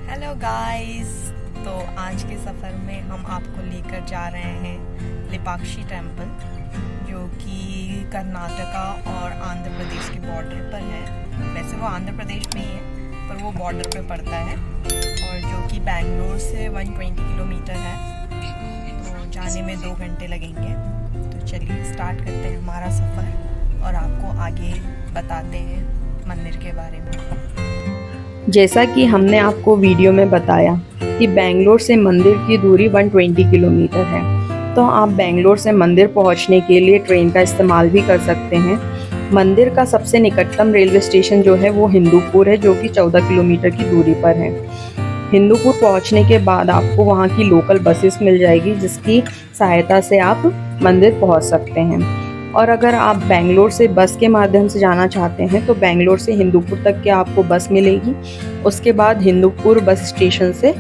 Hello guys. तो आज के सफ़र में हम आपको लेकर जा रहे हैं लेपाक्षी टेम्पल, जो कि कर्नाटका और आंध्र प्रदेश के बॉर्डर पर है। वैसे वो आंध्र प्रदेश में ही है, पर वो बॉर्डर पे पड़ता है, और जो कि बैंगलोर से 120 किलोमीटर है। तो जाने में 2 घंटे लगेंगे। तो चलिए स्टार्ट करते हैं हमारा सफ़र और आपको आगे बताते हैं मंदिर के बारे में। जैसा कि हमने आपको वीडियो में बताया कि बेंगलोर से मंदिर की दूरी 120 किलोमीटर है, तो आप बेंगलोर से मंदिर पहुंचने के लिए ट्रेन का इस्तेमाल भी कर सकते हैं। मंदिर का सबसे निकटतम रेलवे स्टेशन जो है वो हिंदूपुर है, जो कि 14 किलोमीटर की दूरी पर है। हिंदूपुर पहुंचने के बाद आपको वहां की लोकल बसेस मिल जाएगी, जिसकी सहायता से आप मंदिर पहुंच सकते हैं। और अगर आप बेंगलोर से बस के माध्यम से जाना चाहते हैं तो बेंगलोर से हिंदूपुर तक के आपको बस मिलेगी। उसके बाद हिंदूपुर बस स्टेशन से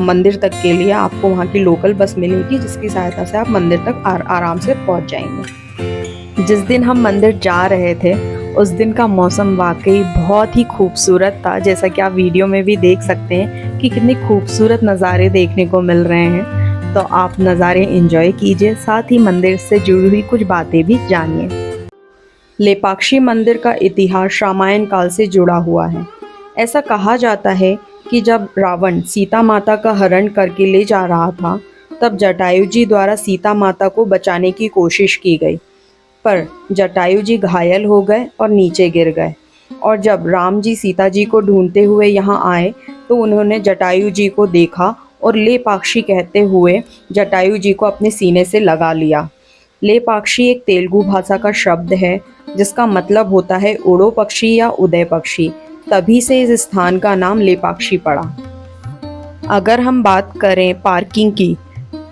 मंदिर तक के लिए आपको वहाँ की लोकल बस मिलेगी, जिसकी सहायता से आप मंदिर तक आराम से पहुँच जाएंगे। जिस दिन हम मंदिर जा रहे थे उस दिन का मौसम वाकई बहुत ही खूबसूरत था। जैसा कि आप वीडियो में भी देख सकते हैं कि कितने खूबसूरत नज़ारे देखने को मिल रहे हैं। तो आप नज़ारे एंजॉय कीजिए, साथ ही मंदिर से जुड़ी हुई कुछ बातें भी जानिए। लेपाक्षी मंदिर का इतिहास रामायण काल से जुड़ा हुआ है। ऐसा कहा जाता है कि जब रावण सीता माता का हरण करके ले जा रहा था, तब जटायु जी द्वारा सीता माता को बचाने की कोशिश की गई, पर जटायु जी घायल हो गए और नीचे गिर गए। और जब राम जी सीता जी को ढूंढते हुए यहाँ आए तो उन्होंने जटायु जी को देखा और लेपाक्षी कहते हुए जटायु जी को अपने सीने से लगा लिया। लेपाक्षी एक तेलुगु भाषा का शब्द है, जिसका मतलब होता है उड़ो पक्षी या उदय पक्षी। तभी से इस स्थान का नाम लेपाक्षी पड़ा। अगर हम बात करें पार्किंग की,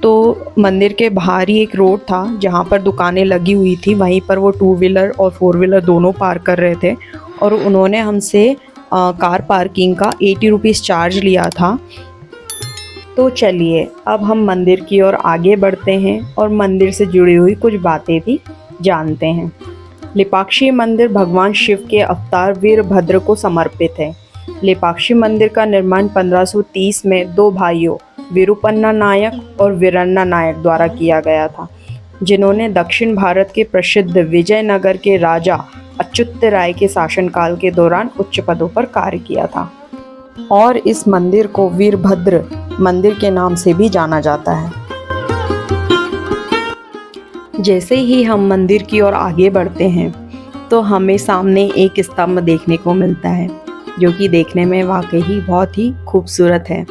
तो मंदिर के बाहर ही एक रोड था जहाँ पर दुकानें लगी हुई थी। वहीं पर वो 2 व्हीलर और 4 व्हीलर दोनों पार्क कर रहे थे, और उन्होंने हमसे कार पार्किंग का 80 रुपीज़ चार्ज लिया था। तो चलिए अब हम मंदिर की ओर आगे बढ़ते हैं और मंदिर से जुड़ी हुई कुछ बातें भी जानते हैं। लेपाक्षी मंदिर भगवान शिव के अवतार वीरभद्र को समर्पित है। लेपाक्षी मंदिर का निर्माण 1530 में 2 भाइयों विरूपन्ना नायक और वीरन्ना नायक द्वारा किया गया था, जिन्होंने दक्षिण भारत के प्रसिद्ध विजयनगर के राजा अच्युत राय के शासनकाल के दौरान उच्च पदों पर कार्य किया था। और इस मंदिर को वीरभद्र मंदिर के नाम से भी जाना जाता है। जैसे ही हम मंदिर की ओर आगे बढ़ते हैं तो हमें सामने एक स्तंभ देखने को मिलता है, जो कि देखने में वाकई बहुत ही खूबसूरत है।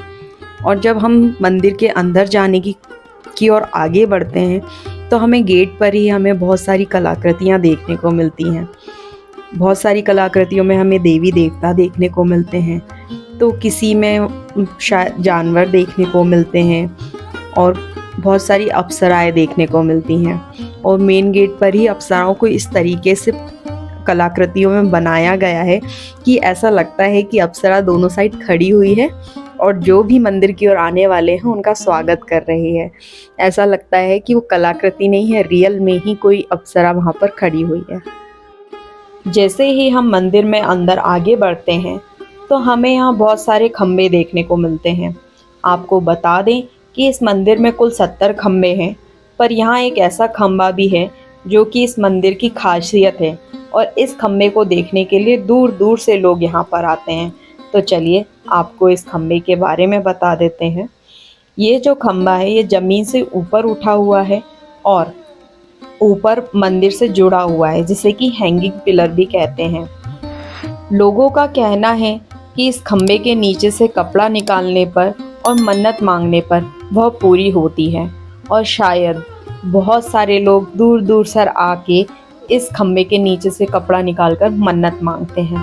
और जब हम मंदिर के अंदर जाने की ओर आगे बढ़ते हैं तो हमें गेट पर ही हमें बहुत सारी कलाकृतियाँ देखने को मिलती हैं। बहुत सारी कलाकृतियों में हमें देवी देवता देखने को मिलते हैं, तो किसी में शायद जानवर देखने को मिलते हैं, और बहुत सारी अप्सराएं देखने को मिलती हैं। और मेन गेट पर ही अप्सराओं को इस तरीके से कलाकृतियों में बनाया गया है कि ऐसा लगता है कि अप्सरा दोनों साइड खड़ी हुई है और जो भी मंदिर की ओर आने वाले हैं उनका स्वागत कर रही है। ऐसा लगता है कि वो कलाकृति नहीं है, रियल में ही कोई अप्सरा वहाँ पर खड़ी हुई है। जैसे ही हम मंदिर में अंदर आगे बढ़ते हैं तो हमें यहाँ बहुत सारे खम्भे देखने को मिलते हैं। आपको बता दें कि इस मंदिर में कुल 70 खम्भे हैं, पर यहाँ एक ऐसा खम्भा भी है जो कि इस मंदिर की खासियत है, और इस खम्भे को देखने के लिए दूर दूर से लोग यहाँ पर आते हैं। तो चलिए आपको इस खम्भे के बारे में बता देते हैं। ये जो खम्भा है ये ज़मीन से ऊपर उठा हुआ है और ऊपर मंदिर से जुड़ा हुआ है, जिसे कि हैंगिंग पिलर भी कहते हैं। लोगों का कहना है कि इस खम्भे के नीचे से कपड़ा निकालने पर और मन्नत मांगने पर वह पूरी होती है, और शायद बहुत सारे लोग दूर दूर से आके इस खम्भे के नीचे से कपड़ा निकालकर मन्नत मांगते हैं।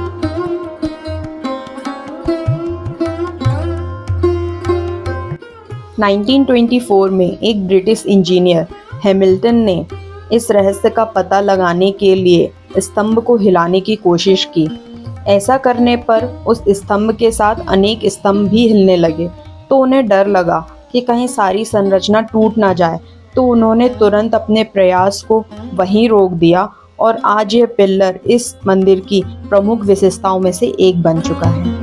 नाइनटीन 1924 में एक ब्रिटिश इंजीनियर हैमिल्टन ने इस रहस्य का पता लगाने के लिए स्तंभ को हिलाने की कोशिश की। ऐसा करने पर उस स्तंभ के साथ अनेक स्तंभ भी हिलने लगे, तो उन्हें डर लगा कि कहीं सारी संरचना टूट ना जाए। तो उन्होंने तुरंत अपने प्रयास को वहीं रोक दिया, और आज यह पिल्लर इस मंदिर की प्रमुख विशेषताओं में से एक बन चुका है।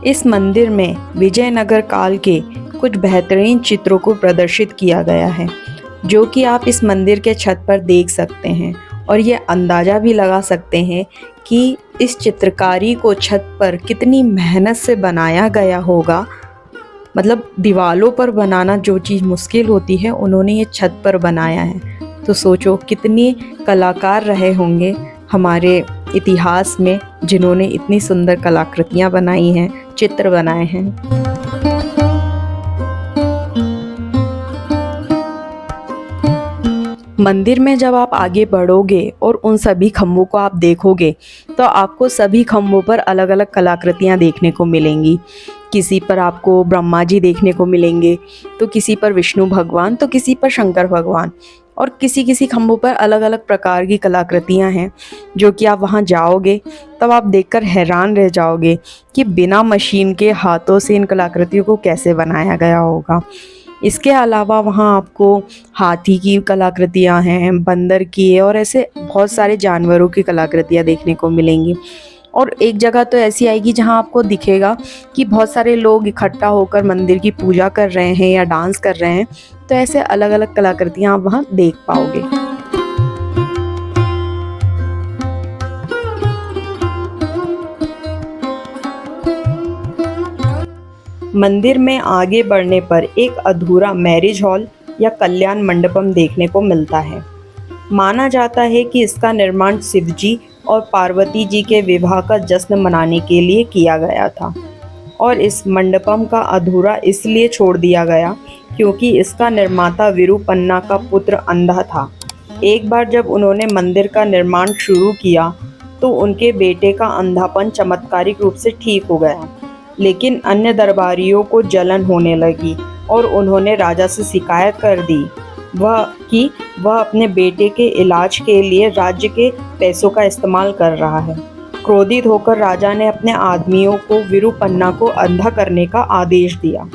इस मंदिर में विजयनगर काल के कुछ बेहतरीन चित्रों को प्रदर्शित किया गया है, जो कि आप इस मंदिर के छत पर देख सकते हैं और ये अंदाज़ा भी लगा सकते हैं कि इस चित्रकारी को छत पर कितनी मेहनत से बनाया गया होगा। मतलब दीवालों पर बनाना जो चीज़ मुश्किल होती है, उन्होंने ये छत पर बनाया है। तो सोचो कितने कलाकार रहे होंगे हमारे इतिहास में, जिन्होंने इतनी सुंदर कलाकृतियाँ बनाई हैं, चित्र बनाए हैं। मंदिर में जब आप आगे बढ़ोगे और उन सभी खम्भों को आप देखोगे तो आपको सभी खम्भों पर अलग अलग कलाकृतियाँ देखने को मिलेंगी। किसी पर आपको ब्रह्मा जी देखने को मिलेंगे, तो किसी पर विष्णु भगवान, तो किसी पर शंकर भगवान, और किसी किसी खम्भों पर अलग अलग प्रकार की कलाकृतियाँ हैं, जो कि आप वहाँ जाओगे तब आप देखकर हैरान रह जाओगे कि बिना मशीन के हाथों से इन कलाकृतियों को कैसे बनाया गया होगा। इसके अलावा वहाँ आपको हाथी की कलाकृतियाँ हैं, बंदर की है, और ऐसे बहुत सारे जानवरों की कलाकृतियाँ देखने को मिलेंगी। और एक जगह तो ऐसी आएगी जहाँ आपको दिखेगा कि बहुत सारे लोग इकट्ठा होकर मंदिर की पूजा कर रहे हैं या डांस कर रहे हैं। तो ऐसे अलग अलग कलाकृतियाँ आप वहाँ देख पाओगे। मंदिर में आगे बढ़ने पर एक अधूरा मैरिज हॉल या कल्याण मंडपम देखने को मिलता है। माना जाता है कि इसका निर्माण शिवजी और पार्वती जी के विवाह का जश्न मनाने के लिए किया गया था, और इस मंडपम का अधूरा इसलिए छोड़ दिया गया क्योंकि इसका निर्माता विरूपन्ना का पुत्र अंधा था। एक बार जब उन्होंने मंदिर का निर्माण शुरू किया तो उनके बेटे का अंधापन चमत्कारिक रूप से ठीक हो गया, लेकिन अन्य दरबारियों को जलन होने लगी और उन्होंने राजा से शिकायत कर दी वह अपने बेटे के इलाज के लिए राज्य के पैसों का इस्तेमाल कर रहा है। क्रोधित होकर राजा ने अपने आदमियों को विरूपन्ना को अंधा करने का आदेश दिया।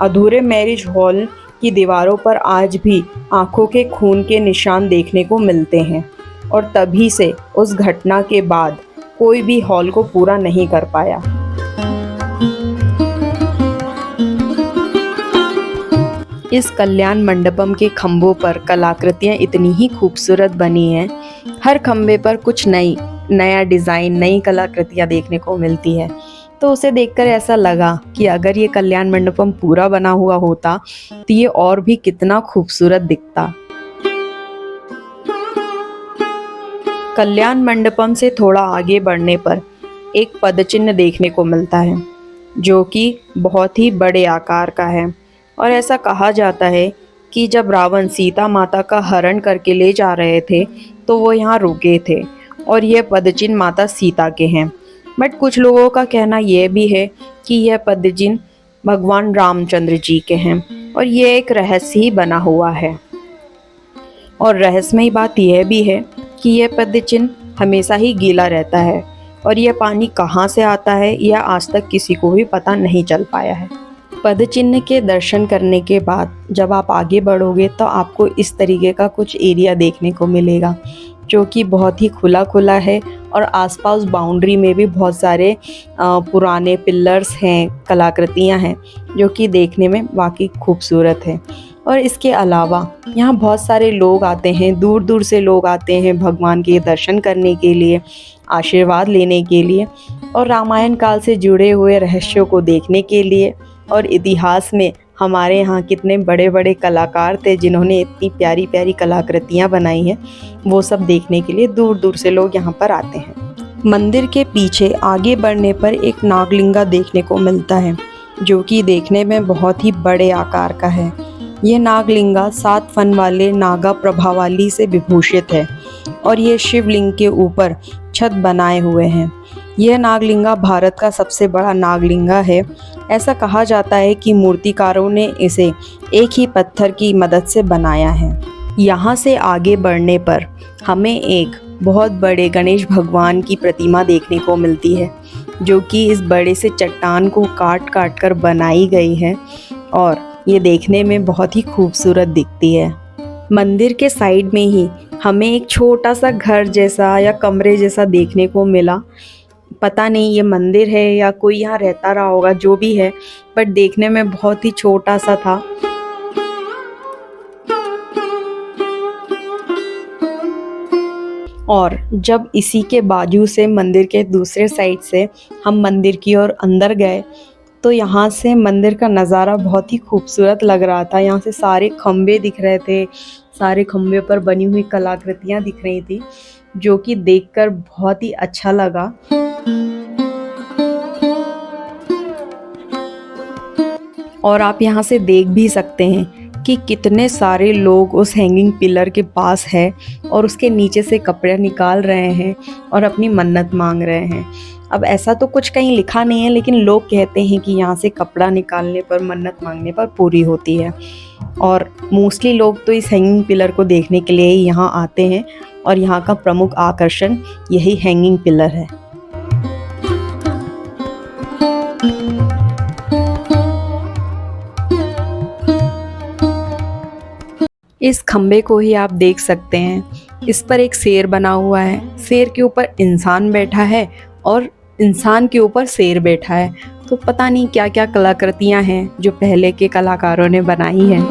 अधूरे मैरिज हॉल की दीवारों पर आज भी आंखों के खून के निशान देखने को मिलते हैं, और तभी से उस घटना के बाद कोई भी हॉल को पूरा नहीं कर पाया। इस कल्याण मंडपम के खम्भों पर कलाकृतियाँ इतनी ही खूबसूरत बनी हैं। हर खम्भे पर कुछ नया डिज़ाइन, नई कलाकृतियाँ देखने को मिलती है। तो उसे देखकर ऐसा लगा कि अगर ये कल्याण मंडपम पूरा बना हुआ होता तो ये और भी कितना खूबसूरत दिखता। कल्याण मंडपम से थोड़ा आगे बढ़ने पर एक पदचिन्ह देखने को मिलता है, जो कि बहुत ही बड़े आकार का है। और ऐसा कहा जाता है कि जब रावण सीता माता का हरण करके ले जा रहे थे तो वो यहाँ रुके थे, और यह पदचिन्ह माता सीता के हैं। बट कुछ लोगों का कहना यह भी है कि यह पदचिन्ह भगवान रामचंद्र जी के हैं, और यह एक रहस्य ही बना हुआ है। और रहस्यमयी बात यह भी है कि यह पदचिन्ह हमेशा ही गीला रहता है, और यह पानी कहाँ से आता है यह आज तक किसी को भी पता नहीं चल पाया है। पदचिन्ह के दर्शन करने के बाद जब आप आगे बढ़ोगे तो आपको इस तरीके का कुछ एरिया देखने को मिलेगा, जो कि बहुत ही खुला है, और आसपास बाउंड्री में भी बहुत सारे पुराने पिलर्स हैं, कलाकृतियां हैं, जो कि देखने में वाकई खूबसूरत है। और इसके अलावा यहाँ बहुत सारे लोग आते हैं, दूर दूर से लोग आते हैं भगवान के दर्शन करने के लिए, आशीर्वाद लेने के लिए, और रामायण काल से जुड़े हुए रहस्यों को देखने के लिए, और इतिहास में हमारे यहाँ कितने बड़े बड़े कलाकार थे जिन्होंने इतनी प्यारी प्यारी कलाकृतियाँ बनाई हैं, वो सब देखने के लिए दूर दूर से लोग यहाँ पर आते हैं। मंदिर के पीछे आगे बढ़ने पर एक नागलिंगा देखने को मिलता है, जो कि देखने में बहुत ही बड़े आकार का है। ये नागलिंगा 7 फन वाले नागा प्रभावली से विभूषित है, और ये शिवलिंग के ऊपर छत बनाए हुए हैं। यह नागलिंगा भारत का सबसे बड़ा नागलिंगा है। ऐसा कहा जाता है कि मूर्तिकारों ने इसे एक ही पत्थर की मदद से बनाया है। यहाँ से आगे बढ़ने पर हमें एक बहुत बड़े गणेश भगवान की प्रतिमा देखने को मिलती है, जो कि इस बड़े से चट्टान को काट काट कर बनाई गई है, और ये देखने में बहुत ही खूबसूरत दिखती है। मंदिर के साइड में ही हमें एक छोटा सा घर जैसा या कमरे जैसा देखने को मिला, पता नहीं ये मंदिर है या कोई यहाँ रहता रहा होगा, जो भी है, बट देखने में बहुत ही छोटा सा था। और जब इसी के बाजू से मंदिर के दूसरे साइड से हम मंदिर की ओर अंदर गए तो यहाँ से मंदिर का नज़ारा बहुत ही खूबसूरत लग रहा था। यहाँ से सारे खम्भे दिख रहे थे, सारे खम्भे पर बनी हुई कलाकृतियाँ दिख रही थी, जो कि देखकर बहुत ही अच्छा लगा। और आप यहाँ से देख भी सकते हैं कि कितने सारे लोग उस हैंगिंग पिलर के पास है और उसके नीचे से कपड़े निकाल रहे हैं और अपनी मन्नत मांग रहे हैं। अब ऐसा तो कुछ कहीं लिखा नहीं है, लेकिन लोग कहते हैं कि यहाँ से कपड़ा निकालने पर, मन्नत मांगने पर पूरी होती है। और मोस्टली लोग तो इस हैंगिंग पिलर को देखने के लिए ही यहाँ आते हैं और यहाँ का प्रमुख आकर्षण यही हैंगिंग पिलर है। इस खम्बे को ही आप देख सकते हैं, इस पर एक शेर बना हुआ है, शेर के ऊपर इंसान बैठा है और इंसान के ऊपर शेर बैठा है। तो पता नहीं क्या क्या कलाकृतियां हैं जो पहले के कलाकारों ने बनाई हैं।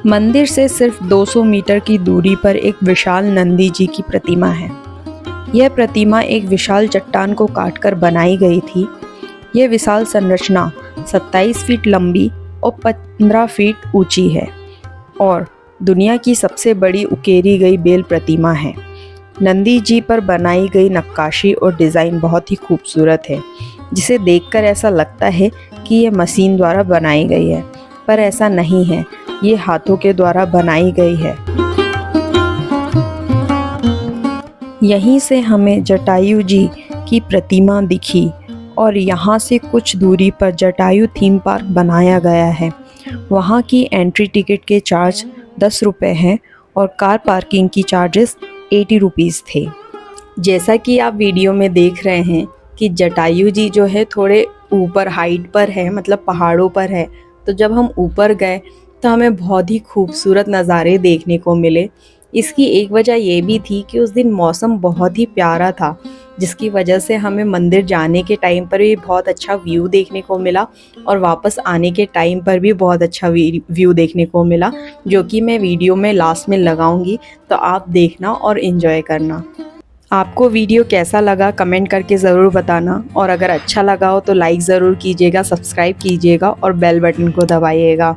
मंदिर से सिर्फ 200 मीटर की दूरी पर एक विशाल नंदी जी की प्रतिमा है। यह प्रतिमा एक विशाल चट्टान को काटकर बनाई गई थी। यह विशाल संरचना 27 फीट लंबी और 15 फीट ऊंची है और दुनिया की सबसे बड़ी उकेरी गई बेल प्रतिमा है। नंदी जी पर बनाई गई नक्काशी और डिज़ाइन बहुत ही खूबसूरत है, जिसे देखकर ऐसा लगता है कि यह मशीन द्वारा बनाई गई है, पर ऐसा नहीं है, ये हाथों के द्वारा बनाई गई है। यहीं से हमें जटायु जी की प्रतिमा दिखी और यहाँ से कुछ दूरी पर जटायु थीम पार्क बनाया गया है। वहाँ की एंट्री टिकट के चार्ज 10 रुपये हैं और कार पार्किंग की चार्जेस 80 रुपीज़ थे। जैसा कि आप वीडियो में देख रहे हैं कि जटायु जी जो है थोड़े ऊपर हाइट पर है, मतलब पहाड़ों पर है। तो जब हम ऊपर गए तो हमें बहुत ही खूबसूरत नज़ारे देखने को मिले। इसकी एक वजह ये भी थी कि उस दिन मौसम बहुत ही प्यारा था, जिसकी वजह से हमें मंदिर जाने के टाइम पर भी बहुत अच्छा व्यू देखने को मिला और वापस आने के टाइम पर भी बहुत अच्छा व्यू देखने को मिला, जो कि मैं वीडियो में लास्ट में लगाऊंगी, तो आप देखना और एंजॉय करना। आपको वीडियो कैसा लगा कमेंट करके ज़रूर बताना, और अगर अच्छा लगा हो तो लाइक ज़रूर कीजिएगा, सब्सक्राइब कीजिएगा और बेल बटन को दबाइएगा।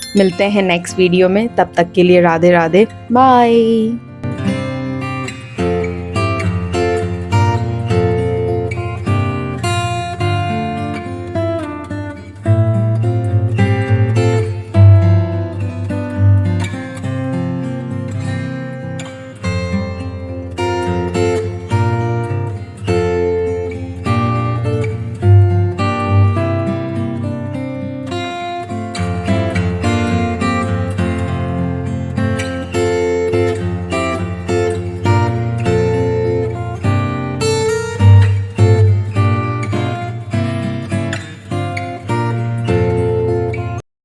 मिलते हैं नेक्स्ट वीडियो में, तब तक के लिए राधे राधे, बाय।